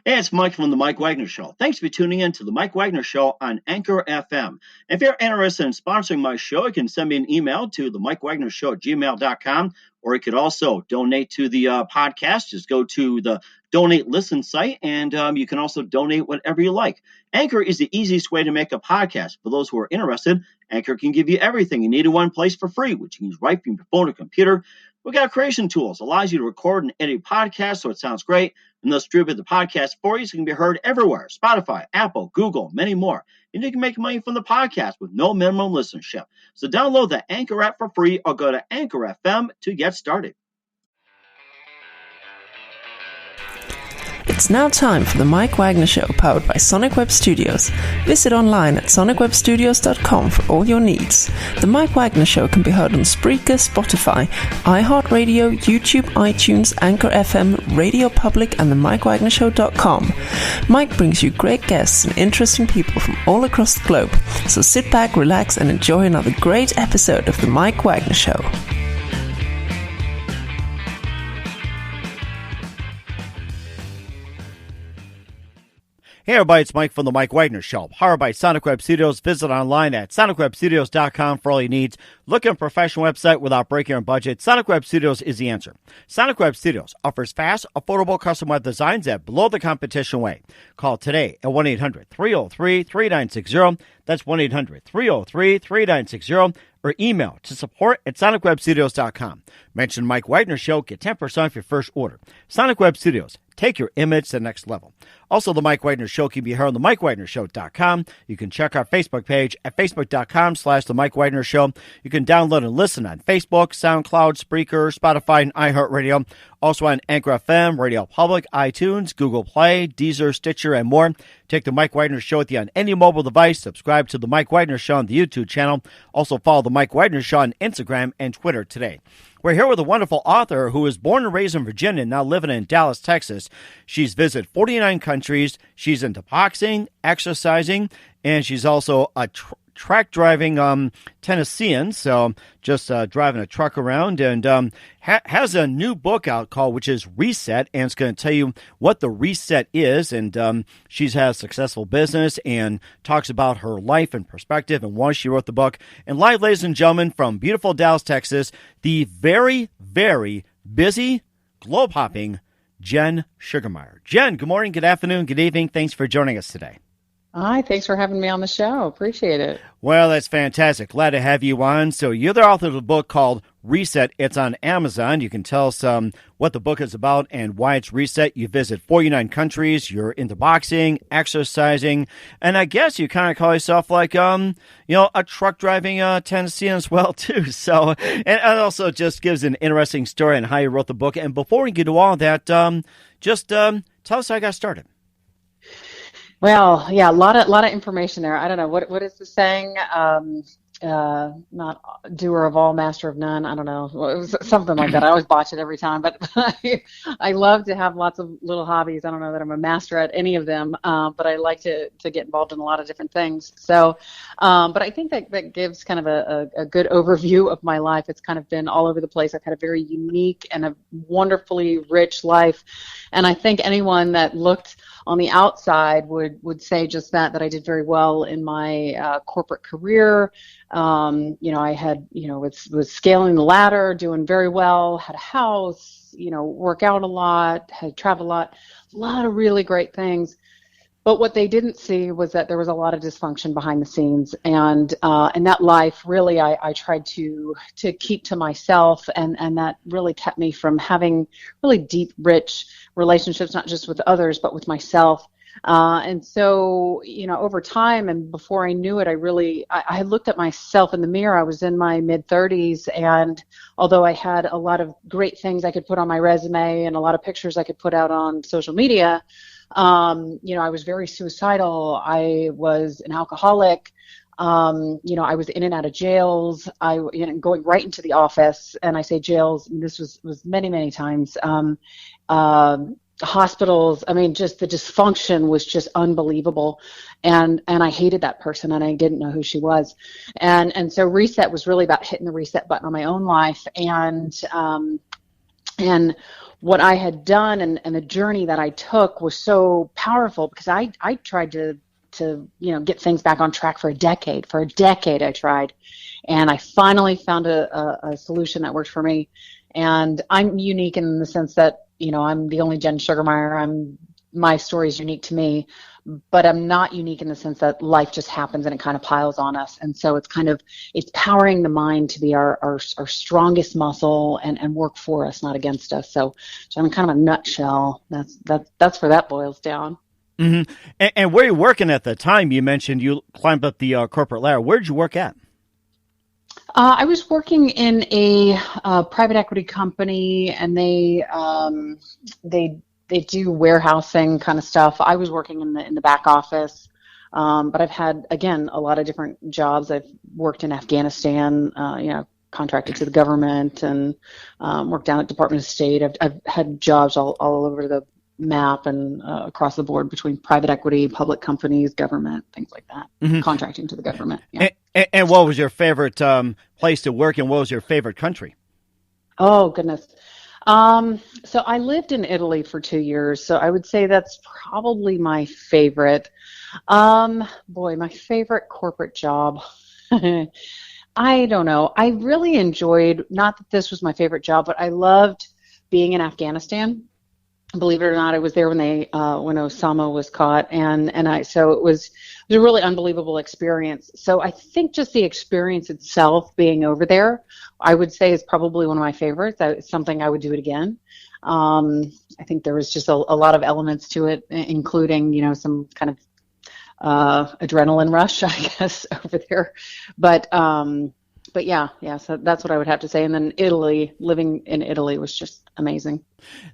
Hey, it's Mike from The Mike Wagner Show. Thanks for tuning in to The Mike Wagner Show on Anchor FM. If you're interested in sponsoring my show, you can send me an email to themikewagnershow@gmail.com, or you could also donate to the podcast. Just go to the Donate Listen site, and you can also donate whatever you like. Anchor is the easiest way to make a podcast. For those who are interested, Anchor can give you everything you need in one place for free, which you can use right from your phone or computer. We got creation tools, allows you to record and edit podcasts so it sounds great, and they'll distribute the podcast for you so it can be heard everywhere. Spotify, Apple, Google, many more. And you can make money from the podcast with no minimum listenership. So download the Anchor app for free or go to Anchor FM to get started. It's now time for the Mike Wagner Show, powered by Sonic Web Studios. Visit online at sonicwebstudios.com for all your needs. The Mike Wagner Show can be heard on Spreaker, Spotify, iHeartRadio, YouTube, iTunes, Anchor FM, Radio Public, and themikewagnershow.com. Mike brings you great guests and interesting people from all across the globe. So sit back, relax, and enjoy another great episode of the Mike Wagner Show. Hey everybody, it's Mike from The Mike Wagner Show, powered by Sonic Web Studios. Visit online at sonicwebstudios.com for all your needs. Look at a professional website without breaking your budget. Sonic Web Studios is the answer. Sonic Web Studios offers fast, affordable custom web designs at below the competition rate. Call today at 1-800-303-3960. That's 1-800-303-3960. Or email to support@sonicwebstudios.com. Mention Mike Wagner Show, get 10% off your first order. Sonic Web Studios, take your image to the next level. Also, the Mike Wagner Show can be heard on themikewagnershow.com. You can check our Facebook page at facebook.com/The Mike Wagner Show. You can download and listen on Facebook, SoundCloud, Spreaker, Spotify, and iHeartRadio. Also on Anchor FM, Radio Public, iTunes, Google Play, Deezer, Stitcher, and more. Take the Mike Wagner Show with you on any mobile device. Subscribe to the Mike Wagner Show on the YouTube channel. Also follow the Mike Wagner Show on Instagram and Twitter today. We're here with a wonderful author who was born and raised in Virginia and now living in Dallas, Texas. She's visited 49 countries. She's into boxing, exercising, and she's also a track driving Tennessean, so just driving a truck around, and has a new book out called, which is Reset, and it's going to tell you what the reset is, and she's had a successful business and talks about her life and perspective and why she wrote the book. And live, ladies and gentlemen, from beautiful Dallas, Texas, the very, very busy, globe-hopping Jen Sugermeyer. Jen, good morning, good afternoon, good evening. Thanks for joining us today. Hi, thanks for having me on the show. Appreciate it. Well, that's fantastic. Glad to have you on. So you're the author of a book called Reset. It's on Amazon. You can tell us what the book is about and why it's Reset. You visit 49 countries. You're into boxing, exercising, and I guess you kind of call yourself like, a truck driving Tennessean as well, too. So, and it also just gives an interesting story on how you wrote the book. And before we get to all that, just tell us how you got started. Well, yeah, a lot of information there. I don't know what is the saying? Not doer of all, master of none. I don't know. It was something like that. I always botch it every time, but I love to have lots of little hobbies. I don't know that I'm a master at any of them, but I like to get involved in a lot of different things. So, but I think that gives kind of a good overview of my life. It's kind of been all over the place. I've had a very unique and a wonderfully rich life, and I think anyone that looked on the outside would say just that I did very well in my corporate career. I had, was scaling the ladder, doing very well, had a house, work out a lot, had traveled a lot of really great things. But what they didn't see was that there was a lot of dysfunction behind the scenes, and that life really I tried to keep to myself, and that really kept me from having really deep, rich relationships, not just with others but with myself. And so, over time and before I knew it, I looked at myself in the mirror. I was in my mid-30s, and although I had a lot of great things I could put on my resume and a lot of pictures I could put out on social media, I was very suicidal. I was an alcoholic. I was in and out of jails. Going right into the office, and I say jails, and this was many, many times. Hospitals. I mean, just the dysfunction was just unbelievable, and I hated that person, and I didn't know who she was, and so Reset was really about hitting the reset button on my own life, and what I had done and the journey that I took was so powerful because I tried to get things back on track for a decade. For a decade I tried, and I finally found a solution that worked for me. And I'm unique in the sense that, I'm the only Jen Sugermeyer. My story is unique to me, but I'm not unique in the sense that life just happens and it kind of piles on us. And so it's powering the mind to be our strongest muscle and work for us, not against us. So I'm kind of a nutshell. That's where that boils down. Mm-hmm. And where you're working at the time, you mentioned you climbed up the corporate ladder. Where did you work at? I was working in a private equity company, and they do warehousing kind of stuff. I was working in the back office, but I've had, again, a lot of different jobs. I've worked in Afghanistan, contracted to the government, and worked down at Department of State. I've had jobs all over the map and across the board between private equity, public companies, government, things like that, mm-hmm. contracting to the government. Yeah. And what was your favorite place to work, and what was your favorite country? Oh, goodness. So I lived in Italy for 2 years, so I would say that's probably my favorite. My favorite corporate job. I don't know. I really enjoyed, not that this was my favorite job, but I loved being in Afghanistan. Believe it or not, I was there when when Osama was caught, so it was a really unbelievable experience. So I think just the experience itself, being over there, I would say is probably one of my favorites. It's something I would do it again. I think there was just a lot of elements to it, including some kind of adrenaline rush, I guess, over there. But yeah, so that's what I would have to say. And then living in Italy was just amazing.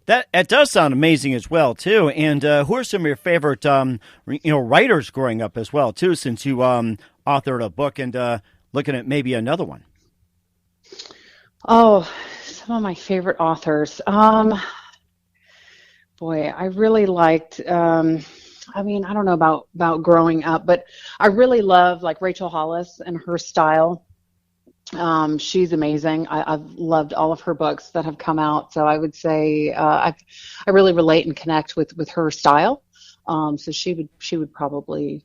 That does sound amazing as well, too. And who are some of your favorite, writers growing up as well, too, since you authored a book and looking at maybe another one? Oh, some of my favorite authors. I really liked. I don't know about growing up, but I really love like Rachel Hollis and her style. She's amazing. I've loved all of her books that have come out. So I would say I really relate and connect with her style. So she would probably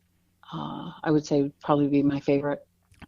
I would say probably be my favorite.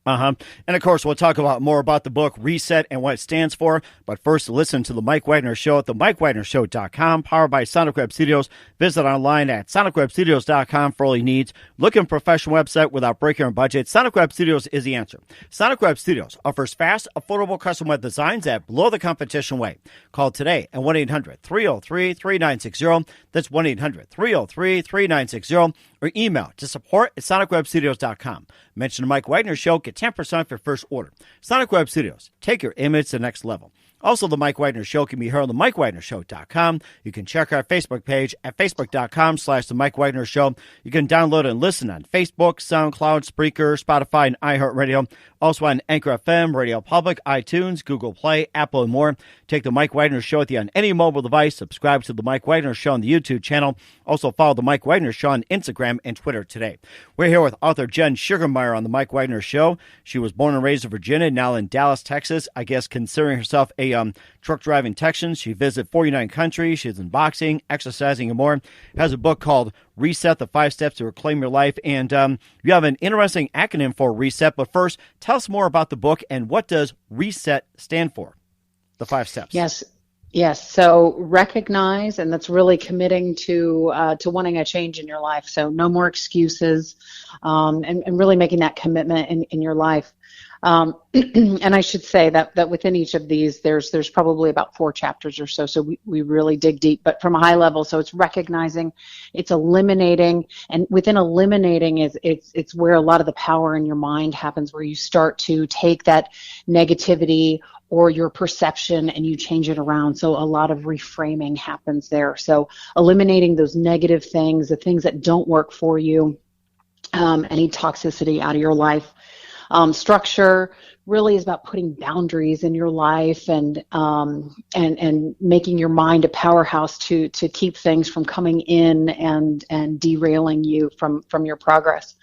And of course, we'll talk more about the book Reset and what it stands for. But first, listen to the Mike Wagner Show at themikewagnershow.com, powered by Sonic Web Studios. Visit online at sonicwebstudios.com for all your needs. Looking for a professional website without breaking your budget? Sonic Web Studios is the answer. Sonic Web Studios offers fast, affordable custom web designs that blow the competition away. Call today at 1-800-303-3960. That's 1-800-303-3960. Or email to support@sonicwebstudios.com. Mention the Mike Wagner Show. Get 10% off your first order. Sonic Web Studios. Take your image to the next level. Also, the Mike Wagner Show can be heard on the MikeWagnerShow.com. You can check our Facebook page at Facebook.com/The Mike Wagner Show. You can download and listen on Facebook, SoundCloud, Spreaker, Spotify, and iHeartRadio. Also on Anchor FM, Radio Public, iTunes, Google Play, Apple, and more. Take the Mike Wagner Show with you on any mobile device. Subscribe to the Mike Wagner Show on the YouTube channel. Also follow the Mike Wagner Show on Instagram and Twitter today. We're here with author Jen Sugermeyer on the Mike Wagner Show. She was born and raised in Virginia, now in Dallas, Texas. I guess considering herself a truck driving Texan. She visited 49 countries. She's in boxing, exercising, and more. Has a book called Reset, the 5 Steps to Reclaim Your Life. And you have an interesting acronym for Reset. But first, tell us more about the book and what does Reset stand for? The 5 steps. Yes. So recognize, and that's really committing to wanting a change in your life. So no more excuses, and really making that commitment in your life. And I should say that within each of these, there's probably about 4 chapters or so. So we really dig deep, but from a high level. So it's recognizing, it's eliminating, and within eliminating it's where a lot of the power in your mind happens, where you start to take that negativity or your perception and you change it around. So a lot of reframing happens there. So eliminating those negative things, the things that don't work for you, any toxicity out of your life. Structure really is about putting boundaries in your life and making your mind a powerhouse to keep things from coming in and derailing you from your progress.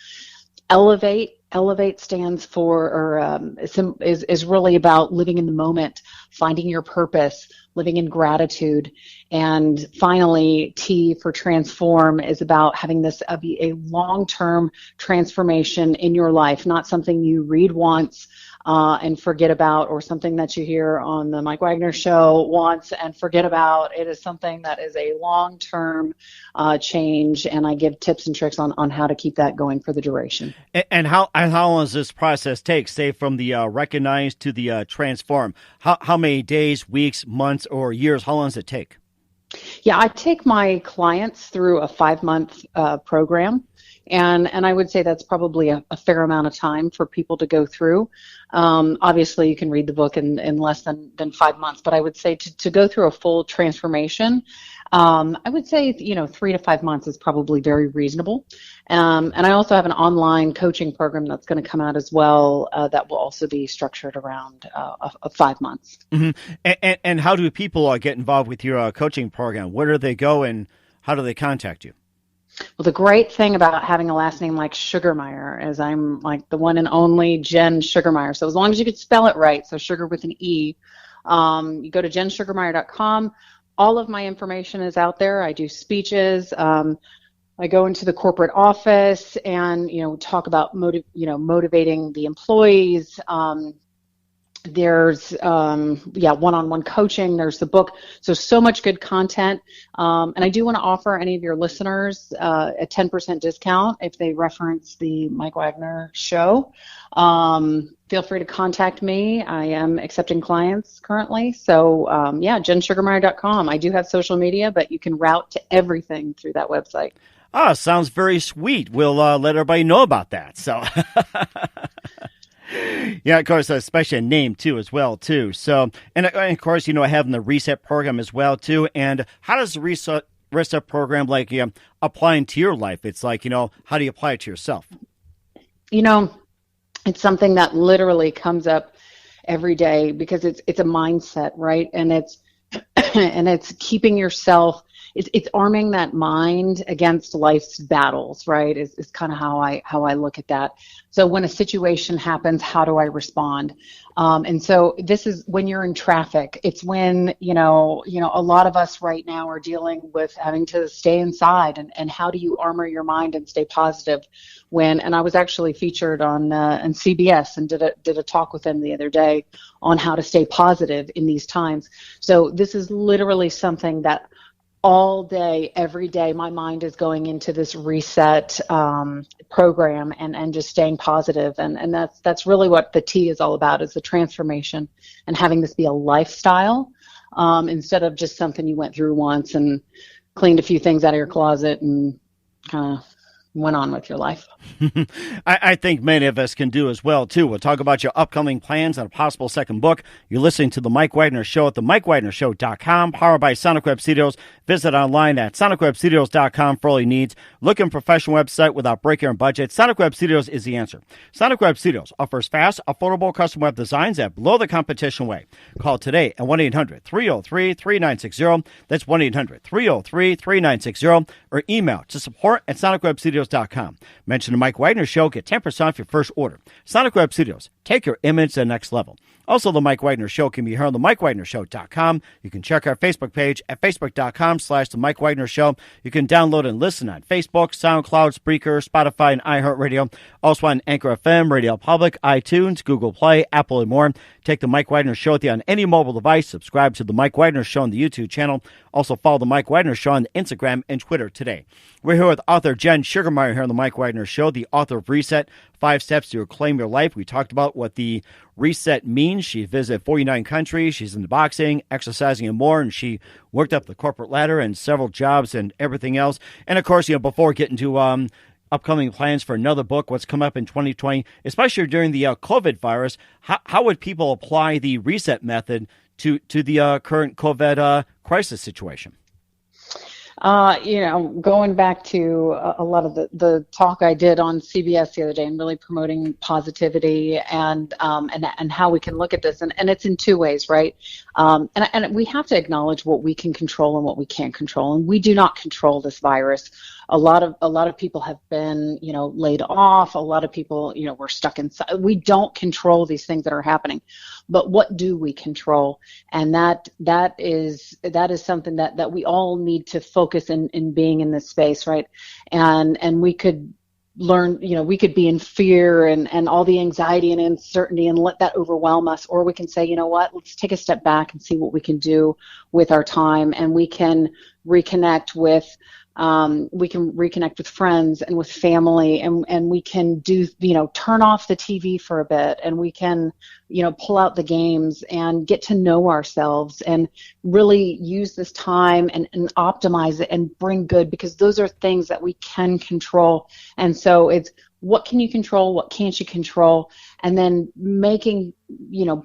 Elevate Elevate stands for, or is really about living in the moment, finding your purpose, living in gratitude. And finally, T for transform is about having this be a long-term transformation in your life, not something you read once and forget about, or something that you hear on the Mike Wagner Show once and forget about. It is something that is a long-term change, and I give tips and tricks on how to keep that going for the duration. And how long does this process take, say, from the recognize to the transform? How many days, weeks, months, or years? How long does it take? Yeah, I take my clients through a 5-month program. And I would say that's probably a fair amount of time for people to go through. Obviously, you can read the book in less than 5 months, but I would say to go through a full transformation, I would say 3 to 5 months is probably very reasonable. And I also have an online coaching program that's going to come out as well that will also be structured around 5 months. Mm-hmm. And how do people get involved with your coaching program? Where do they go, and how do they contact you? Well, the great thing about having a last name like Sugermeyer is I'm like the one and only Jen Sugermeyer. So as long as you could spell it right, so sugar with an E, you go to jensugermeyer.com. All of my information is out there. I do speeches. I go into the corporate office and talk about motivating the employees. There's one-on-one coaching. There's the book. So much good content. And I do want to offer any of your listeners a 10% discount if they reference the Mike Wagner Show. Feel free to contact me. I am accepting clients currently. So jensugermeyer.com. I do have social media, but you can route to everything through that website. Ah, sounds very sweet. We'll let everybody know about that. So. Yeah, of course, especially a name too, as well too. So, and of course, having the Reset program as well too. And how does the Reset program apply into your life? It's like, how do you apply it to yourself? It's something that literally comes up every day because it's a mindset, right? And it's keeping yourself. It's arming that mind against life's battles, right? Is kind of how I look at that. So when a situation happens, how do I respond? And so this is when you're in traffic. It's when a lot of us right now are dealing with having to stay inside, and how do you armor your mind and stay positive? And I was actually featured on CBS and did a talk with them the other day on how to stay positive in these times. So this is literally something that all day, every day, my mind is going into this reset program and just staying positive. And that's really what the T is all about, is the transformation and having this be a lifestyle instead of just something you went through once and cleaned a few things out of your closet and kind of went on with your life. I think many of us can do as well, too. We'll talk about your upcoming plans and a possible second book. You're listening to The Mike Wagner Show at themikewagnershow.com, powered by Sonic Web Studios. Visit online at sonicwebstudios.com for all your needs. Looking for a professional website without breaking your budget? Sonic Web Studios is the answer. Sonic Web Studios offers fast, affordable custom web designs at below the competition way. Call today at 1-800-303-3960. That's 1-800-303-3960. Or email to support@sonicwebstudios.com. Mention the Mike Wagner Show. Get 10% off your first order. Sonic Web Studios. Take your image to the next level. Also, the Mike Wagner Show can be heard on themikewagnershow.com. You can check our Facebook page at facebook.com/The Mike Wagner Show. You can download and listen on Facebook, SoundCloud, Spreaker, Spotify, and iHeartRadio. Also on Anchor FM, Radio Public, iTunes, Google Play, Apple, and more. Take the Mike Wagner Show with you on any mobile device. Subscribe to the Mike Wagner Show on the YouTube channel. Also follow the Mike Wagner Show on Instagram and Twitter today. We're here with author Jen Sugermeyer here on the Mike Wagner Show, the author of Reset, 5 Steps to Reclaim Your Life. We talked about what the reset means. She visited 49 countries. She's into boxing, exercising, and more. And she worked up the corporate ladder and several jobs and everything else. And of course, before getting to upcoming plans for another book, what's come up in 2020, especially during the COVID virus, how would people apply the reset method to the current COVID crisis situation? Going back to a lot of the talk I did on CBS the other day and really promoting positivity and how we can look at this. And it's in two ways, right? And we have to acknowledge what we can control and what we can't control. And we do not control this virus. a lot of people have been, laid off. A lot of people, we're stuck inside. We don't control these things that are happening, but what do we control? And that is something that we all need to focus in being in this space, right? And we could learn, we could be in fear and all the anxiety and uncertainty and let that overwhelm us, or we can say, you know what, let's take a step back and see what we can do with our time, and we can reconnect with friends and with family, and we can do, turn off the TV for a bit, and we can, pull out the games and get to know ourselves and really use this time and optimize it and bring good, because those are things that we can control. And so it's, what can you control? What can't you control? And then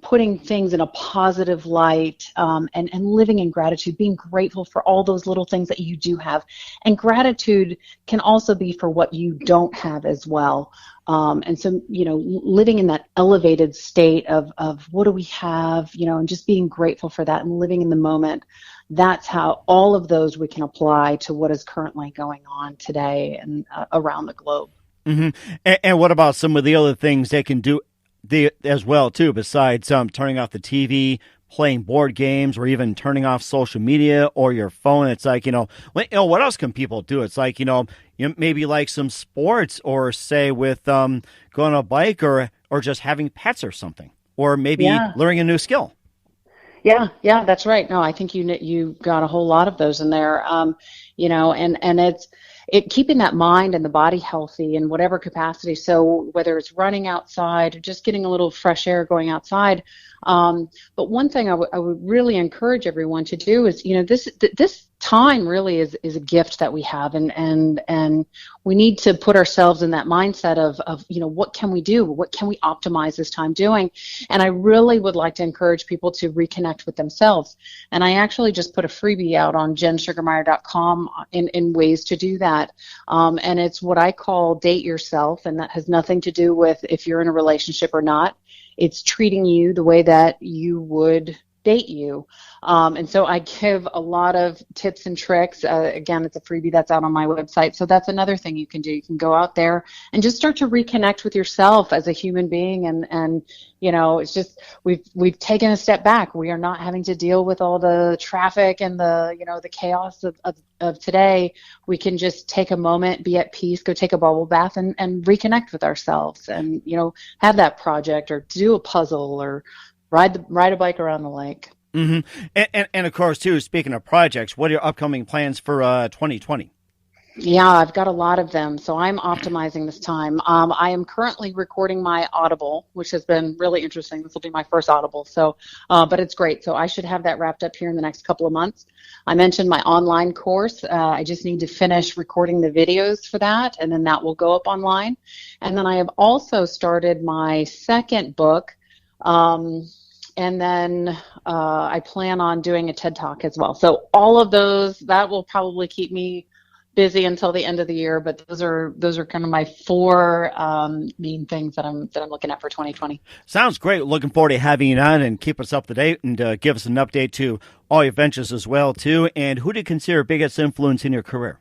putting things in a positive light, and living in gratitude, being grateful for all those little things that you do have. And gratitude can also be for what you don't have as well. And so, living in that elevated state of what do we have, and just being grateful for that and living in the moment. That's how all of those we can apply to what is currently going on today and around the globe. Mm-hmm. And what about some of the other things they can do as well, too, besides turning off the TV, playing board games, or even turning off social media or your phone? It's like, what else can people do? It's like, maybe like some sports, or say with going on a bike, or just having pets or something, or maybe learning a new skill. Yeah, that's right. No, I think you got a whole lot of those in there, and it's keeping that mind and the body healthy in whatever capacity. So whether it's running outside or just getting a little fresh air going outside. But one thing I would really encourage everyone to do is, this time really is a gift that we have, and we need to put ourselves in that mindset of what can we do? What can we optimize this time doing? And I really would like to encourage people to reconnect with themselves. And I actually just put a freebie out on jensugermeyer.com in ways to do that. And it's what I call Date Yourself, and that has nothing to do with if you're in a relationship or not. It's treating you the way that you would date you. And so I give a lot of tips and tricks. Again, it's a freebie that's out on my website. So that's another thing you can do. You can go out there and just start to reconnect with yourself as a human being. And it's just, we've taken a step back. We are not having to deal with all the traffic and the chaos of today. We can just take a moment, be at peace, go take a bubble bath, and reconnect with ourselves, and have that project, or do a puzzle, or ride a bike around the lake. Mm-hmm. And of course, too, speaking of projects, what are your upcoming plans for 2020? Yeah, I've got a lot of them, so I'm optimizing this time. I am currently recording my Audible, which has been really interesting. This will be my first Audible, but it's great. So I should have that wrapped up here in the next couple of months. I mentioned my online course. I just need to finish recording the videos for that, and then that will go up online. And then I have also started my second book, and then I plan on doing a TED Talk as well. So all of those, that will probably keep me busy until the end of the year. But those are kind of my four main things that I'm looking at for 2020. Sounds great. Looking forward to having you on and keep us up to date, and give us an update to all your ventures as well too. And who do you consider biggest influence in your career?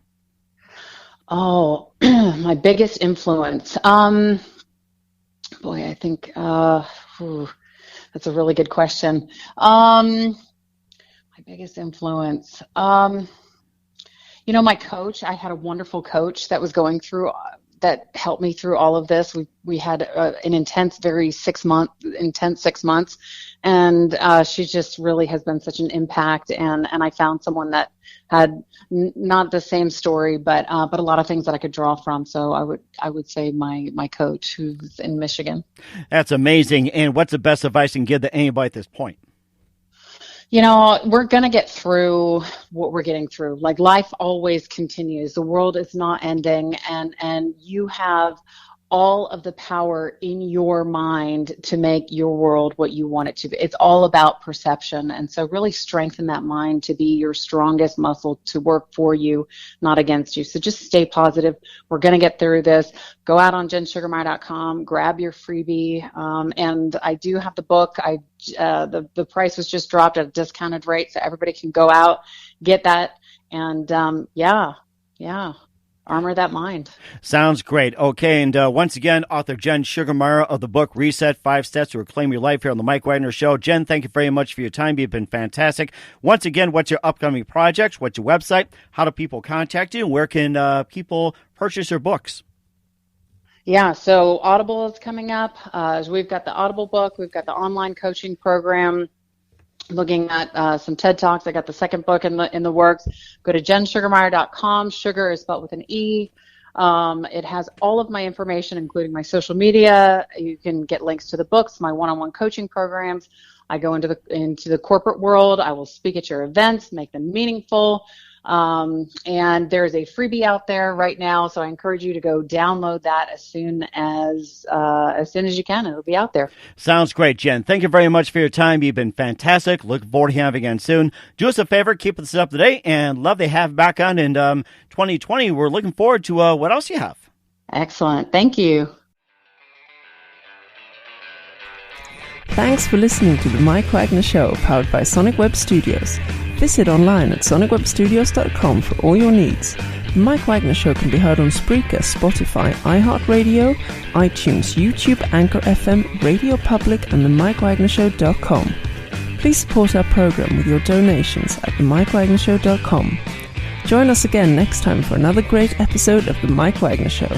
Oh, my biggest influence. Boy, I think. That's a really good question. My biggest influence. My coach, I had a wonderful coach that was going through, that helped me through all of this. We had an intense, very 6 months. And she just really has been such an impact. And I found someone that had not the same story, but a lot of things that I could draw from. So I would say my coach, who's in Michigan. That's amazing. And what's the best advice you can give to anybody at this point? We're going to get through what we're getting through. Like, life always continues. The world is not ending, and you have all of the power in your mind to make your world what you want it to be. It's all about perception. And so really strengthen that mind to be your strongest muscle, to work for you, not against you. So just stay positive. We're going to get through this. Go out on jensugermeyer.com, grab your freebie. And I do have the book. The price was just dropped at a discounted rate, so everybody can go out, get that. And yeah. armor that mind. Sounds great. Okay, and once again, author Jen Sugermeyer of the book Reset-5 Steps to Reclaim Your Life here on the Mike Wagner Show. Jen, thank you very much for your time. You've been fantastic. Once again, what's your upcoming projects? What's your website? How do people contact you? And where can people purchase your books? Yeah, so Audible is coming up. We've got the Audible book. We've got the online coaching program. Looking at some TED Talks. I got the second book in the works. Go to jensugermeyer.com. Sugar is spelled with an E. It has all of my information, including my social media. You can get links to the books, my one-on-one coaching programs. I go into the corporate world. I will speak at your events, make them meaningful. And there's a freebie out there right now, so I encourage you to go download that as soon as you can. It'll be out there. Sounds great, Jen. Thank you very much for your time. You've been fantastic. Looking forward to having you again soon. Do us a favor, keep us up to date, and love to have you back on in 2020. We're looking forward to what else you have. Excellent. Thank you. Thanks for listening to The Mike Wagner Show, powered by Sonic Web Studios. Visit online at sonicwebstudios.com for all your needs. The Mike Wagner Show can be heard on Spreaker, Spotify, iHeartRadio, iTunes, YouTube, Anchor FM, Radio Public, and themikewagnershow.com. Please support our program with your donations at themikewagnershow.com. Join us again next time for another great episode of The Mike Wagner Show.